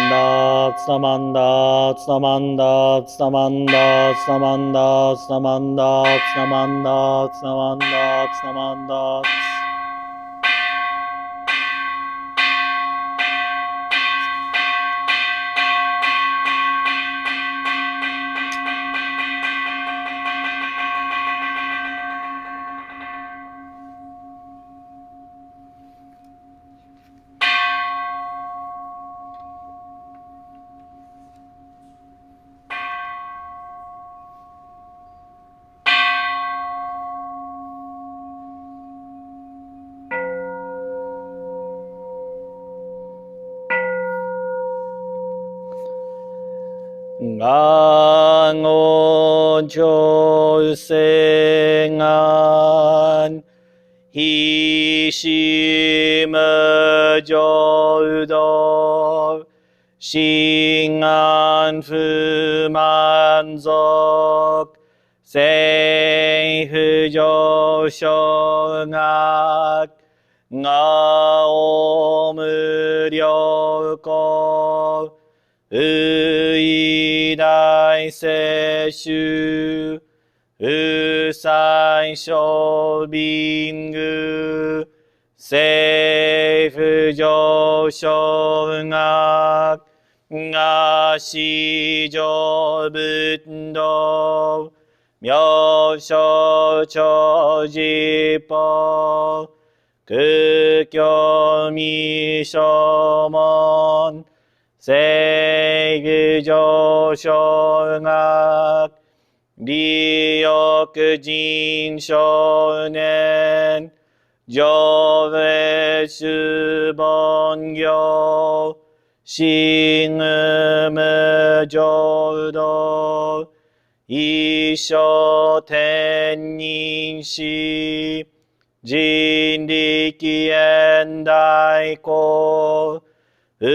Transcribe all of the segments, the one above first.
Samanda, Samanda, Samanda, Samanda, Samanda, Samanda, Samanda, Samanda, Samanda. Ngangon chosengan Hishima jodor Shingan fumanzok Seifu joshongak Ngaomuryoko うい大摂取、う最小貧具、政府上昇学、が市場仏道、妙正長寺法、空教未所門、聖具上昇学、利欲人少年、上下主本業、真無浄土、一生天人師、人力現代公、不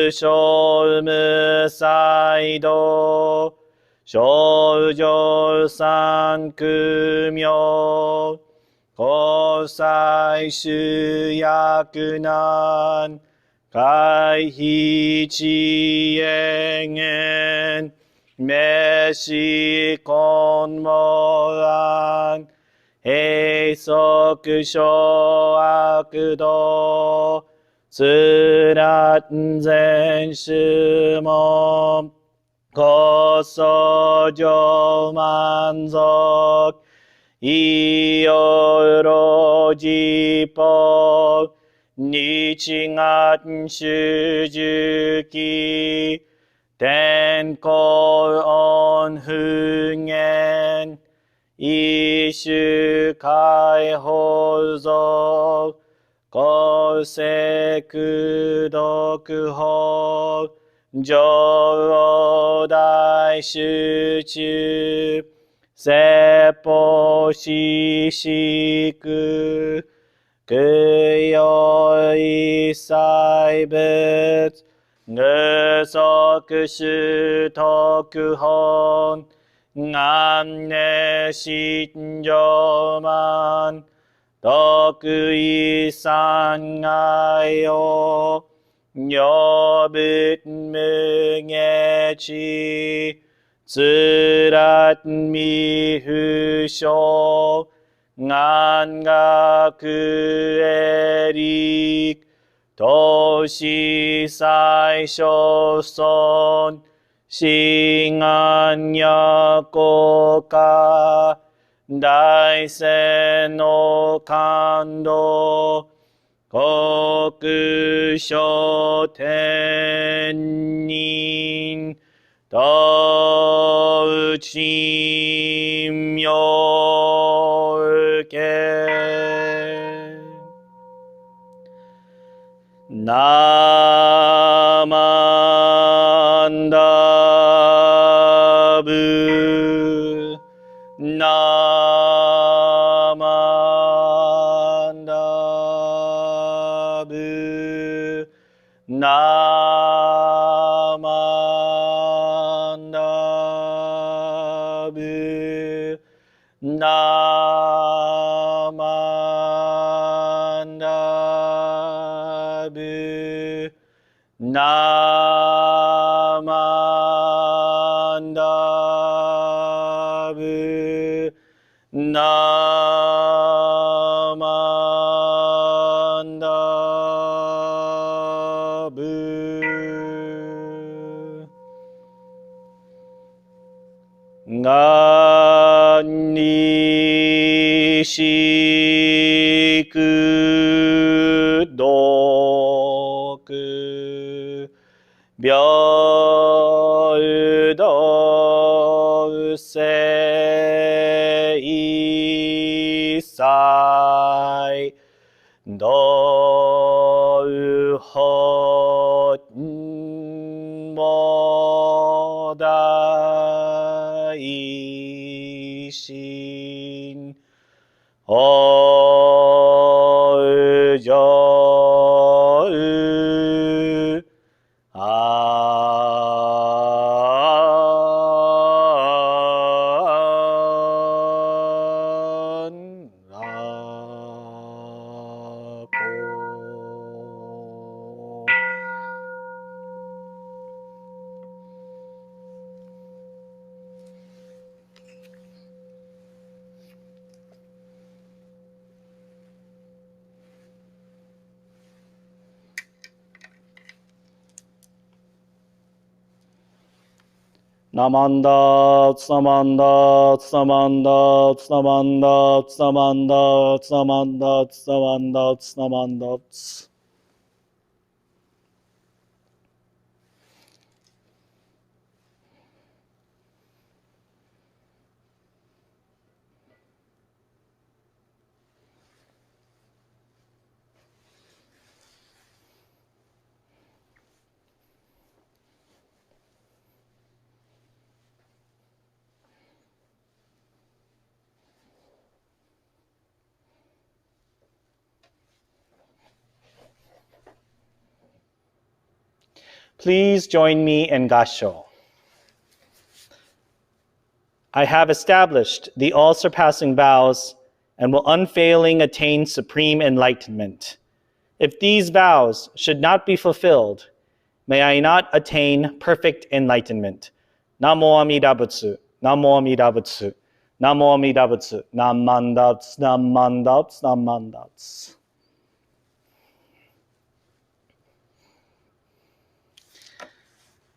生無才道、少女三苦妙、交際主役難、回避知恵言、滅死根網案、閉塞小悪道、自然全種門、高僧上満足、意よろじぽ、日月主樹期、天候恩不言、一種解放像、公正苦毒法、上大集中、説法四識、供養一切仏、具足主徳本、願念心上満、徳意三愛を、如仏無下知、つら未不詳、願学へ力、投資最小尊、心願や効果、大聖の感動、国書天人、道珍妙見。ナマンダブナマンダブナマンダブナマンダブナがにしくどく平等性祭道法も大心法上安楽。Namanda, Samanda, Samanda, Samanda, Samanda, Samanda, Samanda, Samanda. Please join me in Gasho. I have established the all-surpassing vows and will unfailing attain supreme enlightenment. If these vows should not be fulfilled, may I not attain perfect enlightenment. Namo Amida Buddha, Namo Amida Buddha, Namo Amida Buddha, Namandats, Namandats, Namandats.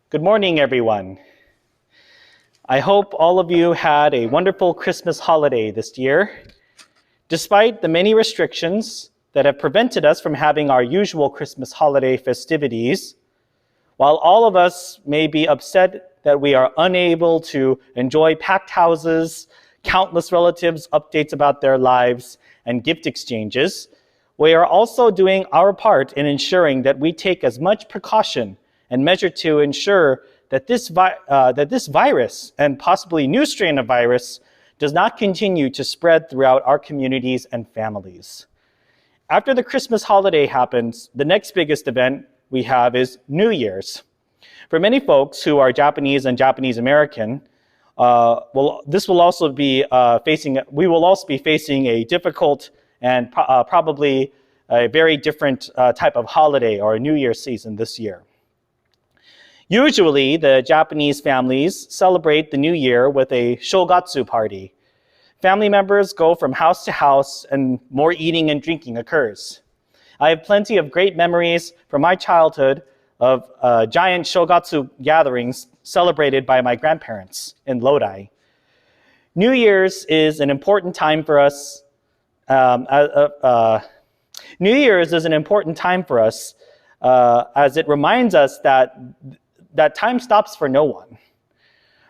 Good morning, everyone. I hope all of you had a wonderful Christmas holiday this year. Despite the many restrictions that have prevented us from having our usual Christmas holiday festivities, while all of us may be upset that we are unable to enjoy packed houses, countless relatives' updates about their lives, and gift exchanges, we are also doing our part in ensuring that we take as much precaution and measure to ensure that this virus and possibly new strain of virus does not continue to spread throughout our communities and families. After the Christmas holiday happens, the next biggest event we have is New Year's. For many folks who are Japanese and Japanese American, we will also be facing a difficult and probably a very different type of holiday or a New Year's season this year. Usually, the Japanese families celebrate the New Year with a shogatsu party. Family members go from house to house and more eating and drinking occurs. I have plenty of great memories from my childhood of giant shogatsu gatherings celebrated by my grandparents in Lodi. New Year's is an important time for us. New Year's is an important time for us as it reminds us that time stops for no one.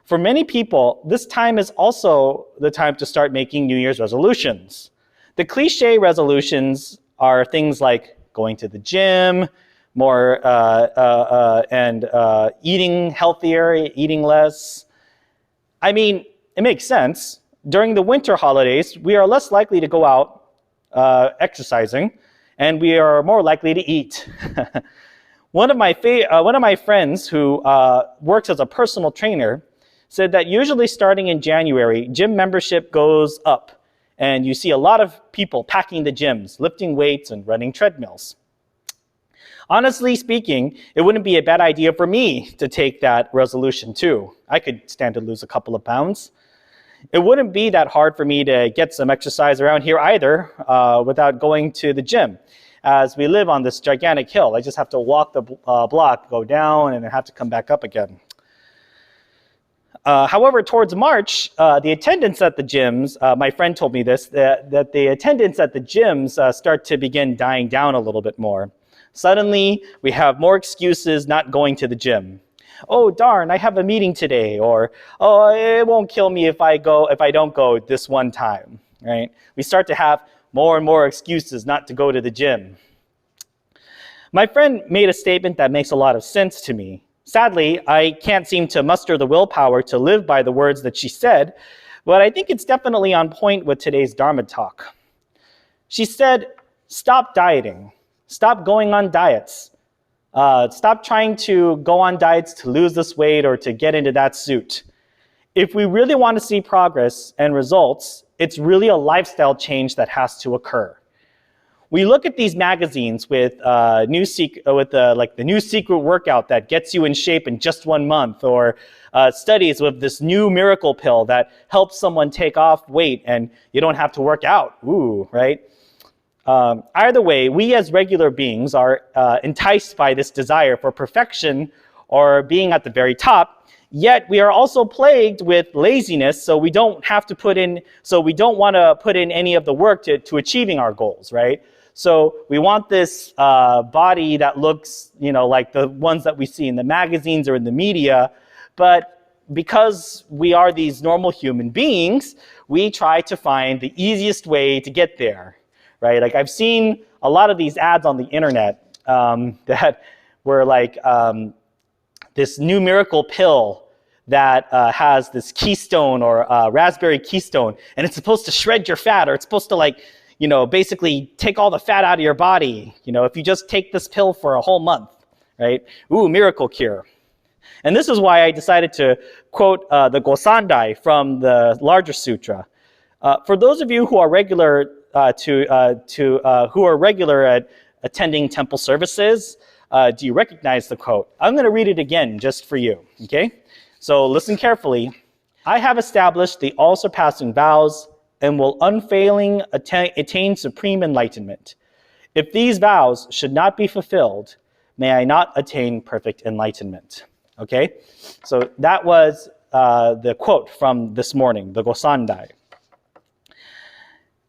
For many people, this time is also the time to start making New Year's resolutions. The cliche resolutions are things like going to the gym, eating healthier, eating less. I mean, it makes sense. During the winter holidays, we are less likely to go out exercising, and we are more likely to eat. One of my friends who works as a personal trainer said that usually starting in January, gym membership goes up, and you see a lot of people packing the gyms, lifting weights and running treadmills. Honestly speaking, it wouldn't be a bad idea for me to take that resolution too. I could stand to lose a couple of pounds. It wouldn't be that hard for me to get some exercise around here either without going to the gym. As we live on this gigantic hill, I just have to walk the block, go down, and have to come back up again. However, towards March, the attendance at the gyms, my friend told me this, that the attendance at the gyms start to begin dying down a little bit more. Suddenly, we have more excuses not going to the gym. Oh, darn, I have a meeting today, or oh, it won't kill me if I don't go this one time, right? We start to have more and more excuses not to go to the gym. My friend made a statement that makes a lot of sense to me. Sadly, I can't seem to muster the willpower to live by the words that she said, but I think it's definitely on point with today's Dharma talk. She said, stop dieting. Stop going on diets. Stop trying to go on diets to lose this weight or to get into that suit. If we really want to see progress and results, it's really a lifestyle change that has to occur. We look at these magazines with the new secret workout that gets you in shape in just 1 month, or studies with this new miracle pill that helps someone take off weight and you don't have to work out. Ooh, right? Either way, we as regular beings are enticed by this desire for perfection or being at the very top. Yet we are also plagued with laziness, so we don't want to put in any of the work to achieving our goals, right? So we want this body that looks, like the ones that we see in the magazines or in the media, but because we are these normal human beings, we try to find the easiest way to get there, right? Like I've seen a lot of these ads on the internet that were like this new miracle pill that has this keystone or raspberry keystone, and it's supposed to shred your fat, or it's supposed to basically take all the fat out of your body, if you just take this pill for a whole month, right? Ooh, miracle cure. And this is why I decided to quote the Gosandai from the larger sutra. For those of you who are regular at attending temple services, do you recognize the quote? I'm going to read it again just for you, okay? So listen carefully. I have established the all-surpassing vows and will unfailing attain supreme enlightenment. If these vows should not be fulfilled, may I not attain perfect enlightenment. Okay? So that was the quote from this morning, the Gosandai.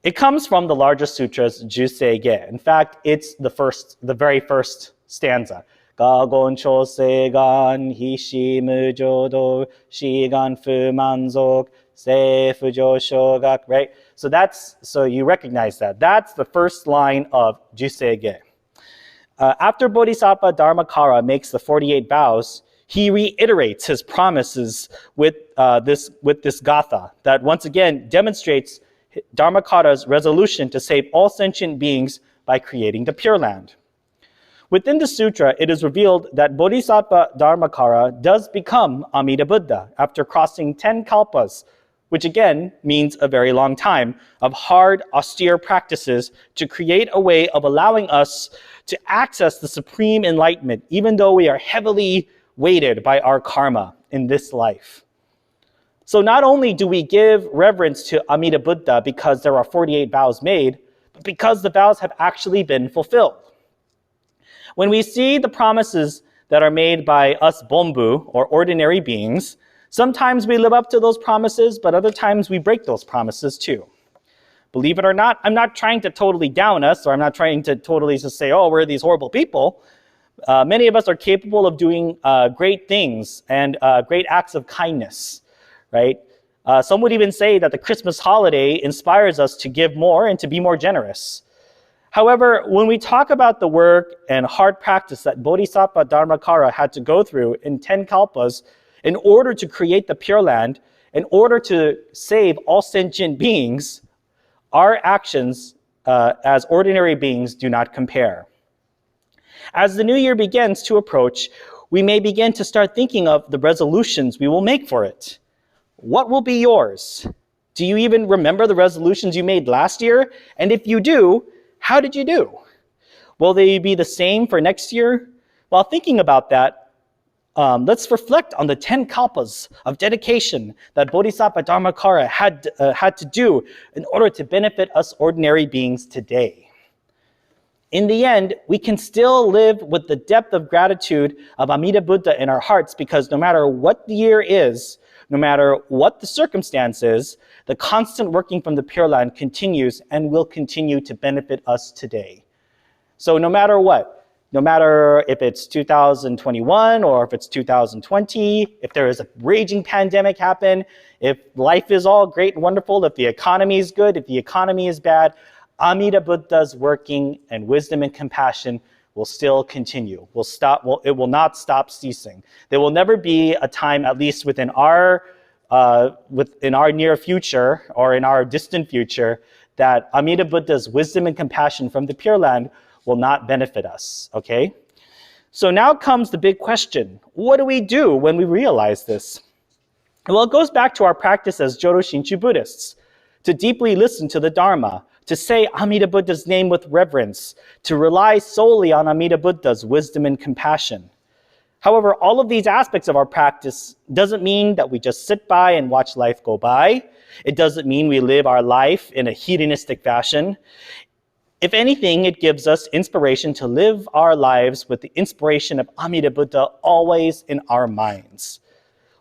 It comes from the larger sutras, Jusei-ge. In fact, it's the very first stanza. Gagon chosegan hishi mujodo shigan fu manzok seifu joshogak, right? So you recognize that. That's the first line of Jusei-ge. After Bodhisattva Dharmakara makes the 48 vows, he reiterates his promises with this gatha that once again demonstrates Dharmakara's resolution to save all sentient beings by creating the Pure Land. Within the sutra, it is revealed that Bodhisattva Dharmakara does become Amida Buddha after crossing 10 kalpas, which again means a very long time, of hard, austere practices to create a way of allowing us to access the supreme enlightenment, even though we are heavily weighted by our karma in this life. So not only do we give reverence to Amida Buddha because there are 48 vows made, but because the vows have actually been fulfilled. When we see the promises that are made by us Bonbu, or ordinary beings, sometimes we live up to those promises, but other times we break those promises too. Believe it or not, I'm not trying to totally down us, or I'm not trying to totally just say, oh, we're these horrible people. Many of us are capable of doing great things and great acts of kindness, right? Some would even say that the Christmas holiday inspires us to give more and to be more generous. However, when we talk about the work and hard practice that Bodhisattva Dharmakara had to go through in 10 kalpas in order to create the Pure Land, in order to save all sentient beings, our actions as ordinary beings do not compare. As the new year begins to approach, we may begin to start thinking of the resolutions we will make for it. What will be yours? Do you even remember the resolutions you made last year? And if you do, how did you do? Will they be the same for next year? While thinking about that, let's reflect on the 10 kalpas of dedication that Bodhisattva Dharmakara had to do in order to benefit us ordinary beings today. In the end, we can still live with the depth of gratitude of Amida Buddha in our hearts, because no matter what the year is, no matter what the circumstances, the constant working from the Pure Land continues and will continue to benefit us today. So no matter what, no matter if it's 2021 or if it's 2020, if there is a raging pandemic happen, if life is all great and wonderful, if the economy is good, if the economy is bad, Amida Buddha's working and wisdom and compassion will still continue. It will not stop ceasing. There will never be a time, at least within our near future or in our distant future, that Amida Buddha's wisdom and compassion from the Pure Land will not benefit us, okay? So now comes the big question. What do we do when we realize this? Well, it goes back to our practice as Jodo Shinshu Buddhists, to deeply listen to the Dharma, to say Amida Buddha's name with reverence, to rely solely on Amida Buddha's wisdom and compassion. However, all of these aspects of our practice doesn't mean that we just sit by and watch life go by. It doesn't mean we live our life in a hedonistic fashion. If anything, it gives us inspiration to live our lives with the inspiration of Amida Buddha always in our minds.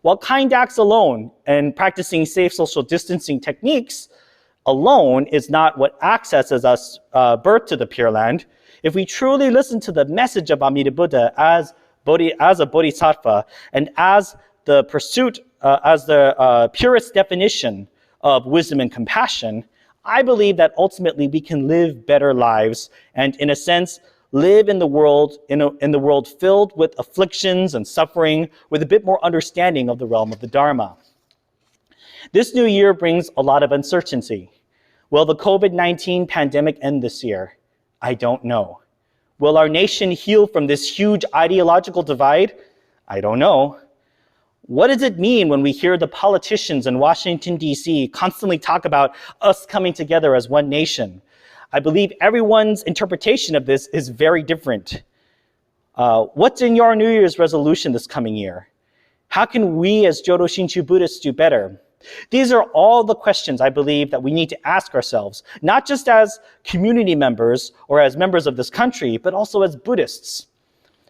While kind acts alone and practicing safe social distancing techniques alone is not what accesses us birth to the Pure Land, if we truly listen to the message of Amida Buddha as a bodhisattva and as the pursuit, as the purest definition of wisdom and compassion, I believe that ultimately we can live better lives and, in a sense, live in the world filled with afflictions and suffering, with a bit more understanding of the realm of the Dharma. This new year brings a lot of uncertainty. Will the COVID-19 pandemic end this year? I don't know. Will our nation heal from this huge ideological divide? I don't know. What does it mean when we hear the politicians in Washington, D.C. constantly talk about us coming together as one nation? I believe everyone's interpretation of this is very different. What's in your New Year's resolution this coming year? How can we as Jodo Shinshu Buddhists do better? These are all the questions I believe that we need to ask ourselves, not just as community members or as members of this country, but also as Buddhists.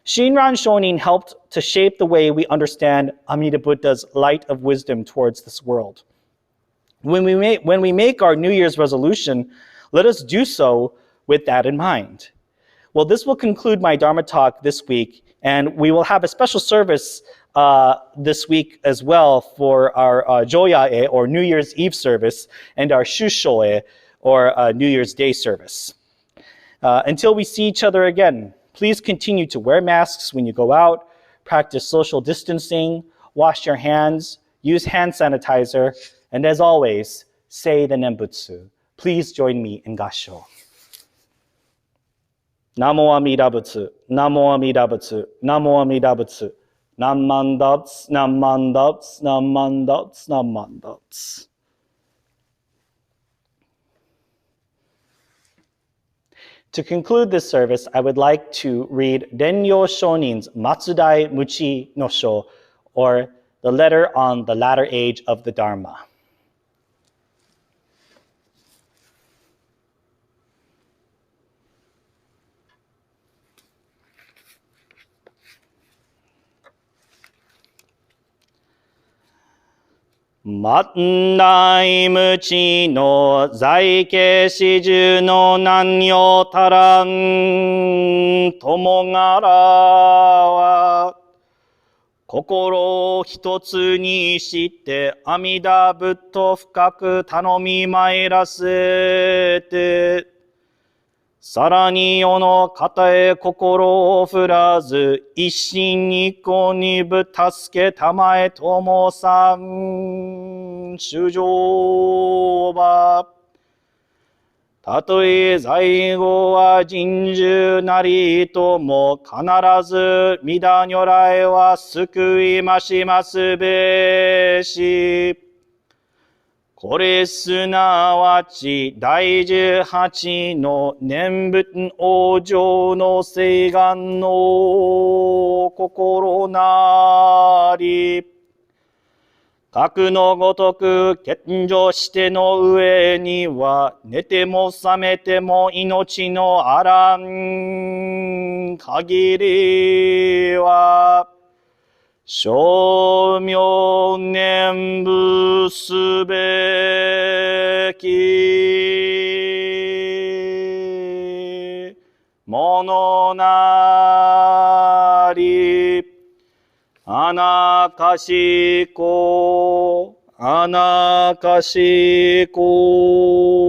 Shinran Shonin helped to shape the way we understand Amida Buddha's light of wisdom towards this world. When we make our New Year's resolution, let us do so with that in mind. Well, this will conclude my Dharma talk this week, and we will have a special service this week as well for our Joyae, or New Year's Eve service, and our Shushoe, or New Year's Day service. Until we see each other again, please continue to wear masks when you go out, practice social distancing, wash your hands, use hand sanitizer, and as always, say the Nembutsu. Please join me in Gassho. Namo Amida Butsu, Namo Amida Butsu, Namo Amida Butsu. Nammandats, Nammandats, Nammandats, Nammandats. To conclude this service, I would like to read Renyo Shonin's Matsudai Muchi no Sho, or the letter on the latter age of the Dharma. Matnai muchi no zaike shiju no nanyo taran tomogara wa kokoro hitotsu ni shite Amida Buddha fukaku tanomi mairasete さらに世の方へ心を振らず、一心にこにぶ助けたまえともさん、主上は。たとえ在後は人獣なりとも、必ず皆如来は救いましますべし。これすなわち第18の念仏往生の誓願の心なり。核のごとく献上しての上には寝ても覚めても命のあらん限りは。称名念仏すべきものなり、あなかしこ、あなかしこ。